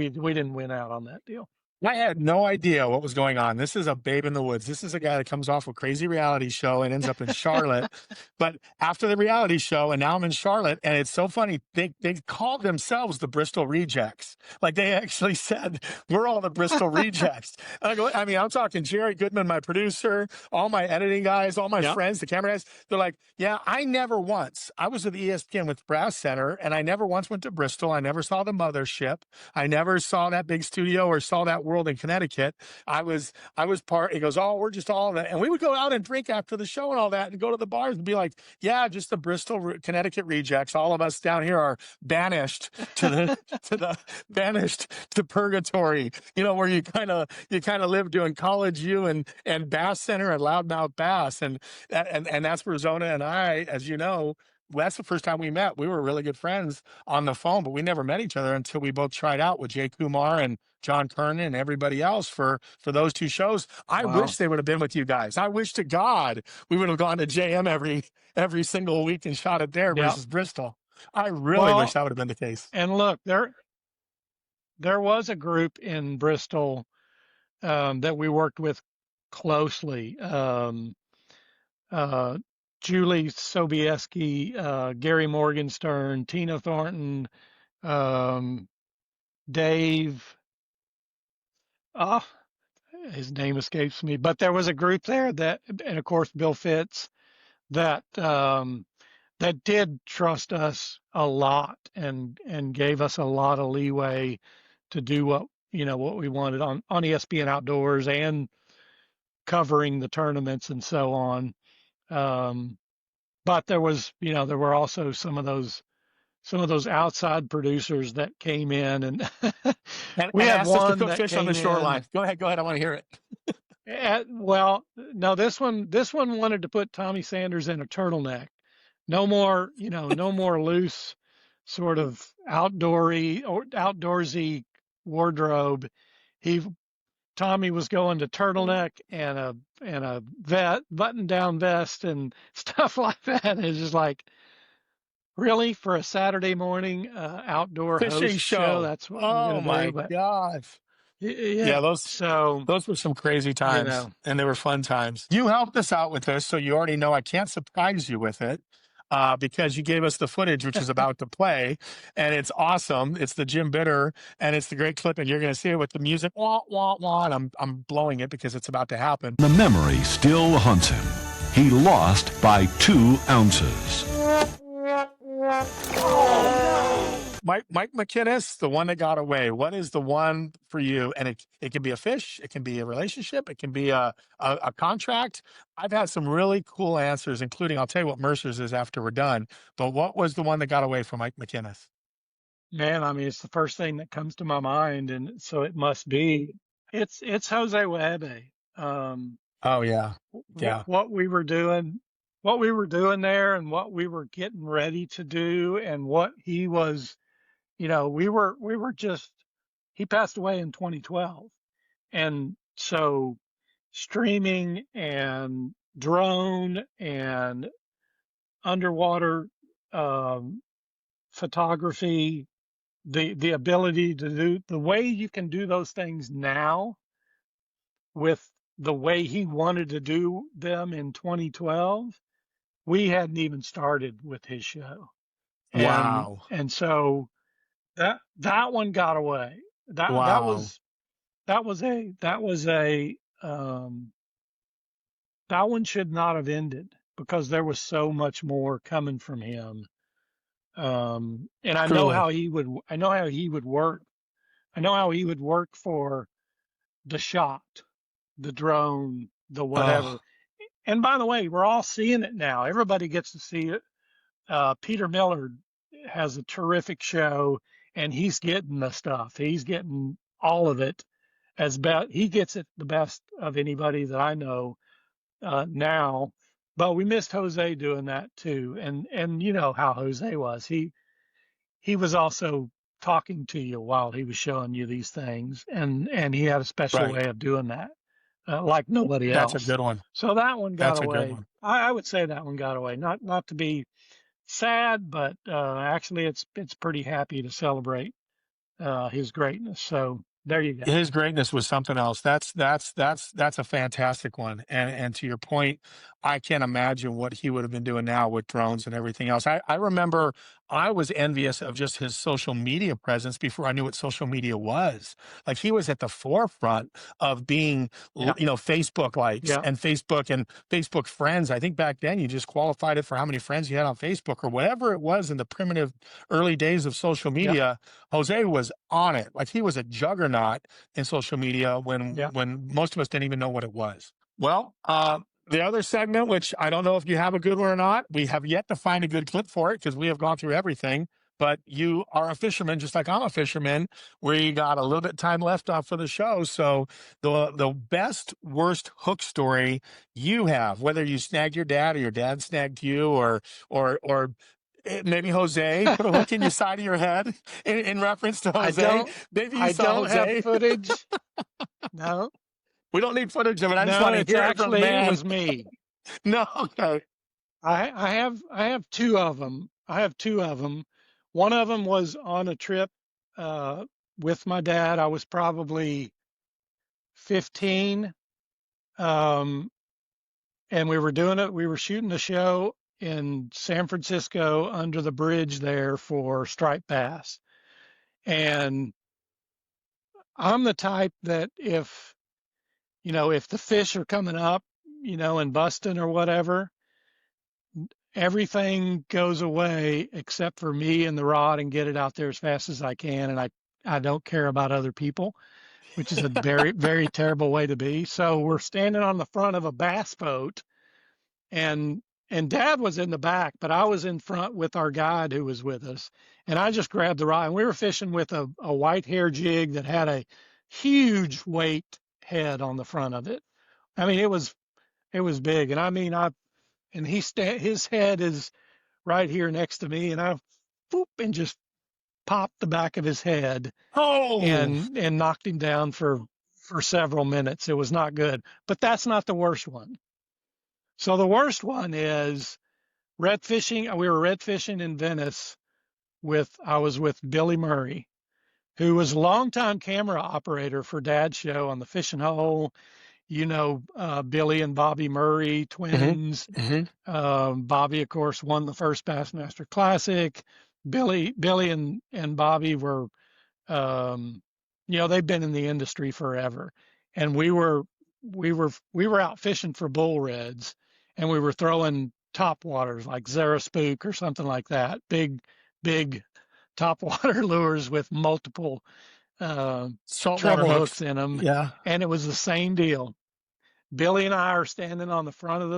didn't win out on that deal. I had no idea what was going on. This is a babe in the woods. This is a guy that comes off a crazy reality show and ends up in Charlotte. But after the reality show, and now I'm in Charlotte, and it's so funny. They called themselves the Bristol Rejects. Like they actually said, we're all the Bristol Rejects. And I go, I mean, I'm talking Jerry Goodman, my producer, all my editing guys, all my Yep. friends, the camera guys. They're like, yeah, I was with ESPN with Brass Center, and I never once went to Bristol. I never saw the mothership. I never saw that big studio or saw that world in Connecticut. I was part. He goes, oh, we're just all that, and we would go out and drink after the show and all that, and go to the bars and be like, yeah, just the Bristol, Connecticut rejects. All of us down here are banished to the banished to purgatory. You know, where you kind of live doing College U and Bass Center and Loudmouth Bass, and that's where Zona and I, as you know. That's the first time we met. We were really good friends on the phone, but we never met each other until we both tried out with Jay Kumar and John Kernan and everybody else for those two shows. I Wow. wish they would have been with you guys. I wish to God we would have gone to JM every single week and shot it there Yep. versus Bristol. I really wish that would have been the case. And look, there was a group in Bristol that we worked with closely. Julie Sobieski, Gary Morgenstern, Tina Thornton, Dave. His name escapes me, but there was a group there that, and of course Bill Fitz, that that did trust us a lot and gave us a lot of leeway to do what we wanted on ESPN Outdoors and covering the tournaments and so on. But there were also some of those outside producers that came in, and we had asked us to one cook that fish on the came shoreline. in. Go ahead. I want to hear it. Well, no, this one wanted to put Tommy Sanders in a turtleneck. No more, no more loose sort of outdoorsy wardrobe. Tommy was going to turtleneck and a button down vest and stuff like that. And it's just like, really, for a Saturday morning outdoor Fishing host show. That's what Oh I'm my do. But gosh. yeah, those were some crazy times, and they were fun times. You helped us out with this, so you already know I can't surprise you with it. Because you gave us the footage, which is about to play, and it's awesome. It's the Jim Bitter, and it's the great clip, and you're going to see it with the music. Wah, wah, wah, and I'm blowing it because it's about to happen. The memory still haunts him. He lost by 2 ounces. Mike McKinnis, the one that got away. What is the one for you? And it can be a fish, it can be a relationship, it can be a contract. I've had some really cool answers, including, I'll tell you what Mercer's is after we're done. But what was the one that got away from Mike McKinnis? Man, I mean, it's the first thing that comes to my mind, and so it must be. It's Jose Webe. Oh yeah, yeah. What we were doing there, and what we were getting ready to do, and what he was. We were just, he passed away in 2012. And so streaming and drone and underwater photography, the ability to do the way you can do those things now with the way he wanted to do them in 2012, we hadn't even started with his show. Wow. And so that one got away. That one should not have ended because there was so much more coming from him. And I know how he would work. I know how he would work for the shot, the drone, the whatever. And by the way, we're all seeing it now. Everybody gets to see it. Peter Millard has a terrific show, and he's getting the stuff. He's getting all of it he gets it the best of anybody that I know now. But we missed Jose doing that too. And you know how Jose was. He was also talking to you while he was showing you these things, and he had a special way of doing that, like nobody else. That's a good one. So that one got away. That's a good one. I would say that one got away. Not to be sad, but actually it's pretty happy to celebrate his greatness. So There you go. His greatness was something else. That's a fantastic one. And to your point, I can't imagine what he would have been doing now with drones and everything else. I remember I was envious of just his social media presence before I knew what social media was. Like he was at the forefront of being, Yeah. Facebook likes Yeah. and Facebook friends. I think back then you just qualified it for how many friends you had on Facebook or whatever it was in the primitive early days of social media. Jose was on it. Like he was a juggernaut in social media when most of us didn't even know what it was. Well, the other segment, which I don't know if you have a good one or not, we have yet to find a good clip for it because we have gone through everything. But you are a fisherman, just like I'm a fisherman. We got a little bit of time left for the show. So the best worst hook story you have, whether you snagged your dad or your dad snagged you, or maybe Jose put a hook in your side of your head in reference to Jose. Maybe you I saw don't have Jose. footage. No. We don't need footage of it. I just No, want to it's hear it from the actually, it man. was me. No, okay. I have two of them. I have two of them. One of them was on a trip with my dad. I was probably 15. And we were doing it. We were shooting a show in San Francisco under the bridge there for striped bass. And I'm the type that if the fish are coming up, and busting or whatever, everything goes away except for me and the rod and get it out there as fast as I can. And I don't care about other people, which is a very, very terrible way to be. So we're standing on the front of a bass boat and Dad was in the back, but I was in front with our guide who was with us. And I just grabbed the rod and we were fishing with a white hair jig that had a huge weight head on the front of it. I mean, it was big. And I mean, his head is right here next to me, and I and just popped the back of his head and knocked him down for several minutes. It was not good, but that's not the worst one. So the worst one is red fishing. We were red fishing in Venice I was with Billy Murray, who was a longtime camera operator for Dad's show on the Fishing Hole. Billy and Bobby Murray, twins. Bobby, of course, won the first Bassmaster Classic. Billy and Bobby were, they've been in the industry forever. And we were out fishing for bull reds, and we were throwing top waters like Zara Spook or something like that. Big top water lures with multiple treble hooks in them. Yeah. And it was the same deal. Billy and I are standing on the front of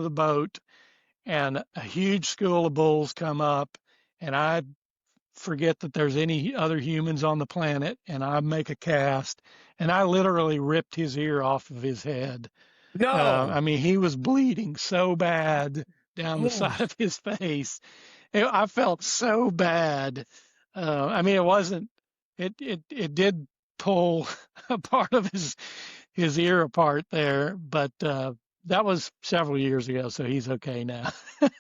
the boat, and a huge school of bulls come up, and I forget that there's any other humans on the planet, and I make a cast, and I literally ripped his ear off of his head. No. I mean, he was bleeding so bad down the side of his face. I felt so bad. I mean, it did pull a part of his ear apart there, but that was several years ago, so he's okay now.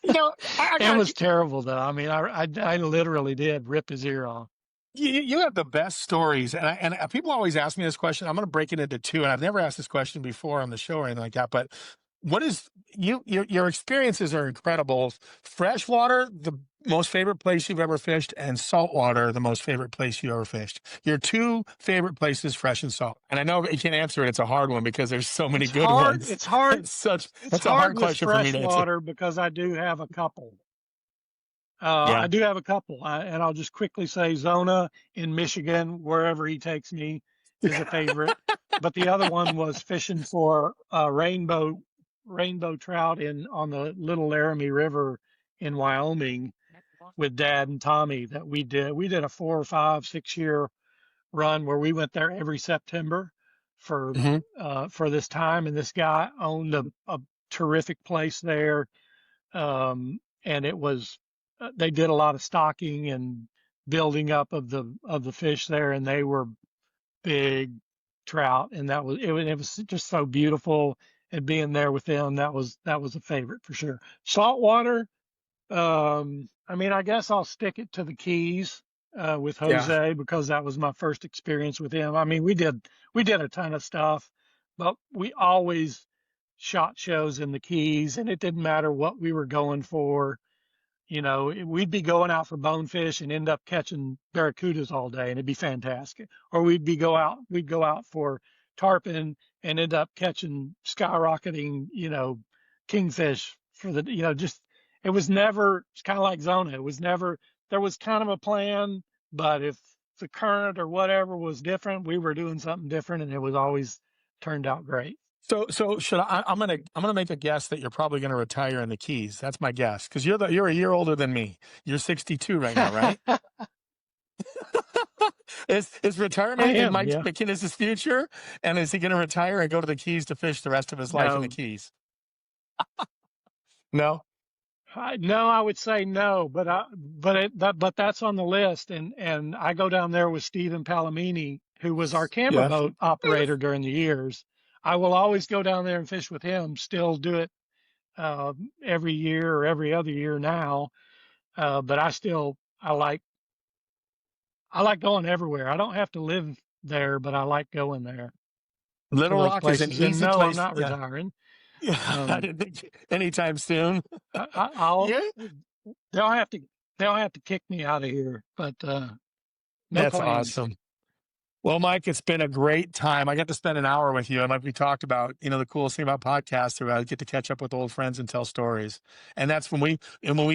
It was terrible though. I mean, I literally did rip his ear off. You have the best stories, and people always ask me this question. I'm going to break it into two, and I've never asked this question before on the show or anything like that. But what is your experiences are incredible. Freshwater, the most favorite place you've ever fished, and saltwater, the most favorite place you ever fished. Your two favorite places, fresh and salt. And I know you can't answer it. It's a hard one because there's so many good ones. It's hard. That's a hard question for me to answer. Freshwater because I do have a couple. I do have a couple, and I'll just quickly say Zona in Michigan, wherever he takes me, is a favorite. But the other one was fishing for rainbow trout on the Little Laramie River in Wyoming with Dad and Tommy that we did. We did a 4 or 5, 6 year run where we went there every September for this time. And this guy owned a terrific place there. And it was, they did a lot of stocking and building up of the fish there, and they were big trout. And it was just so beautiful. And being there with them, that was a favorite for sure. Saltwater, I mean, I guess I'll stick it to the Keys. with Yeah. Jose, because that was my first experience with him. I mean, we did a ton of stuff, but we always shot shows in the Keys, and it didn't matter what we were going for. You know, we'd be going out for bonefish and end up catching barracudas all day, and it'd be fantastic. Or we'd go out for tarpon and end up catching skyrocketing, kingfish for the, just, it was never, it's kind of like Zona. It was never, there was kind of a plan, but if the current or whatever was different, we were doing something different, and it was always turned out great. So should I'm gonna make a guess that you're probably gonna retire in the Keys. That's my guess, because you're a year older than me. You're 62 right now, right? Is retirement in Mike Yeah. McKinnis' future? And is he gonna retire and go to the Keys to fish the rest of his life in the Keys? No. No, I would say no, but that's on the list, and I go down there with Stephen Palomini, who was our camera Yeah. boat operator during the years. I will always go down there and fish with him. Still do it every year or every other year now, but I like going everywhere. I don't have to live there, but I like going there to Little those Rock is an places. And easy no, I'm place. not Yeah. retiring. Yeah, I didn't think anytime soon. I'll Yeah. they'll have to kick me out of here, but no That's plans. awesome. Well, Mike, it's been a great time. I got to spend an hour with you. And like we talked about, the coolest thing about podcasts are I get to catch up with old friends and tell stories. And that's when we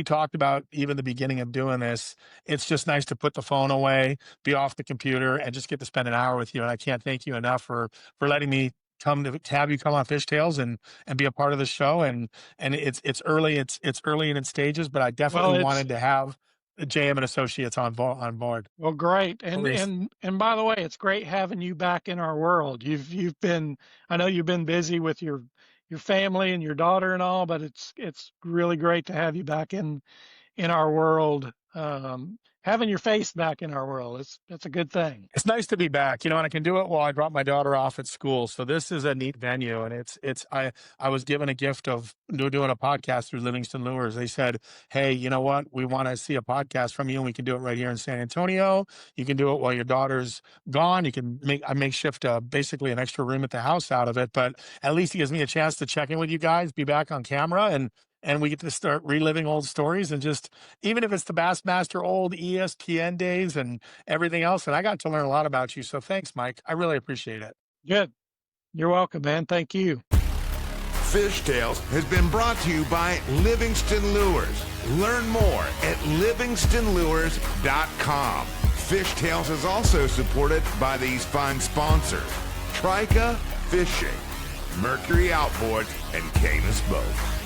talked about even the beginning of doing this, it's just nice to put the phone away, be off the computer, and just get to spend an hour with you. And I can't thank you enough for letting me come to have you come on Fish Tales and be a part of the show. And it's early in its stages, but I definitely wanted to have JM and Associates on board. Well, great. Please. And by the way, it's great having you back in our world. I know you've been busy with your family and your daughter and all, but it's really great to have you back in our world. Having your face back in our world, that's a good thing. It's nice to be back, and I can do it while I drop my daughter off at school. So this is a neat venue, and I was given a gift of doing a podcast through Livingston Lures. They said, "Hey, you know what? We want to see a podcast from you, and we can do it right here in San Antonio. You can do it while your daughter's gone. You can make shift basically an extra room at the house out of it, but at least it gives me a chance to check in with you guys, be back on camera, and we get to start reliving old stories, and just, even if it's the Bassmaster old ESPN days and everything else. And I got to learn a lot about you. So thanks, Mike. I really appreciate it. Good. You're welcome, man. Thank you. Fish Tales has been brought to you by Livingston Lures. Learn more at livingstonlures.com. Fish Tales is also supported by these fine sponsors: Trica Fishing, Mercury Outboards, and Canis Boats.